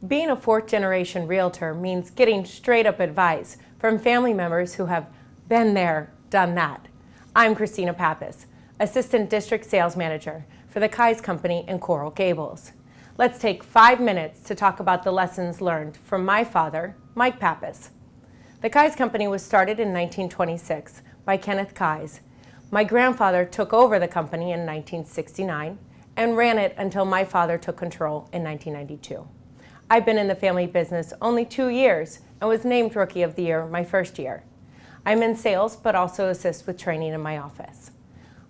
Being a fourth-generation realtor means getting straight-up advice from family members who have been there, done that. I'm Christina Pappas, Assistant District Sales Manager for the Kai's Company in Coral Gables. Let's take 5 minutes to talk about the lessons learned from my father, Mike Pappas. The Kai's Company was started in 1926 by Kenneth Kai's. My grandfather took over the company in 1969 and ran it until my father took control in 1992. I've been in the family business only 2 years and was named Rookie of the Year my first year. I'm in sales, but also assist with training in my office.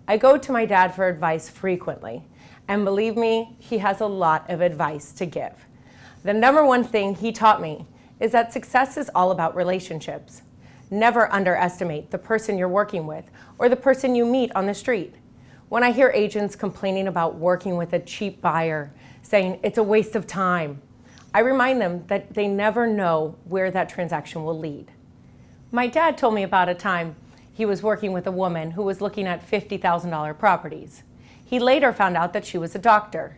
I go to my dad for advice frequently, and believe me, he has a lot of advice to give. The number one thing he taught me is that success is all about relationships. Never underestimate the person you're working with or the person you meet on the street. When I hear agents complaining about working with a cheap buyer, saying it's a waste of time, I remind them that they never know where that transaction will lead. My dad told me about a time he was working with a woman who was looking at $50,000 properties. He later found out that she was a doctor.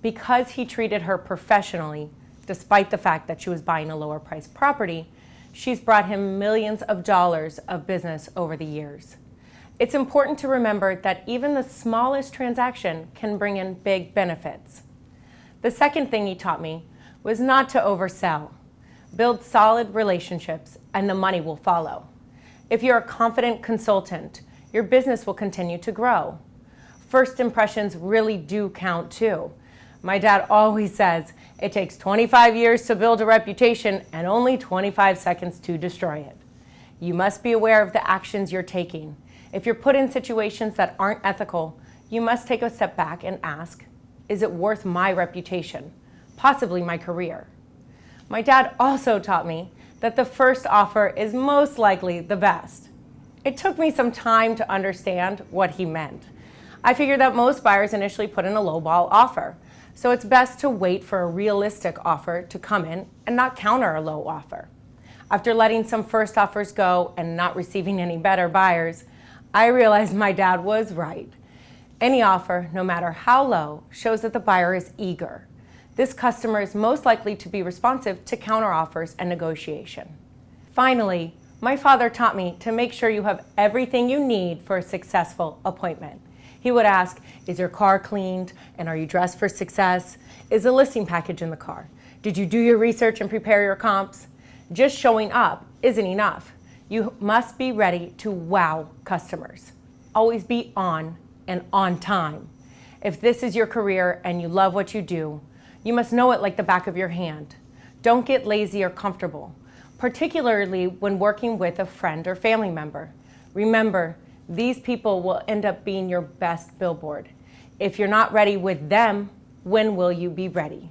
Because he treated her professionally, despite the fact that she was buying a lower priced property, she's brought him millions of dollars of business over the years. It's important to remember that even the smallest transaction can bring in big benefits. The second thing he taught me was not to oversell. Build solid relationships and the money will follow. If you're a confident consultant, your business will continue to grow. First impressions really do count too. My dad always says it takes 25 years to build a reputation and only 25 seconds to destroy it. You must be aware of the actions you're taking. If you're put in situations that aren't ethical, you must take a step back and ask, is it worth my reputation? Possibly my career. My dad also taught me that the first offer is most likely the best. It took me some time to understand what he meant. I figured that most buyers initially put in a lowball offer, so it's best to wait for a realistic offer to come in and not counter a low offer. After letting some first offers go and not receiving any better buyers, I realized my dad was right. Any offer, no matter how low, shows that the buyer is eager. This customer is most likely to be responsive to counteroffers and negotiation. Finally, my father taught me to make sure you have everything you need for a successful appointment. He would ask, is your car cleaned and are you dressed for success? Is the listing package in the car? Did you do your research and prepare your comps? Just showing up isn't enough. You must be ready to wow customers. Always be on and on time. If this is your career and you love what you do, you must know it like the back of your hand. Don't get lazy or comfortable, particularly when working with a friend or family member. Remember, these people will end up being your best billboard. If you're not ready with them, when will you be ready?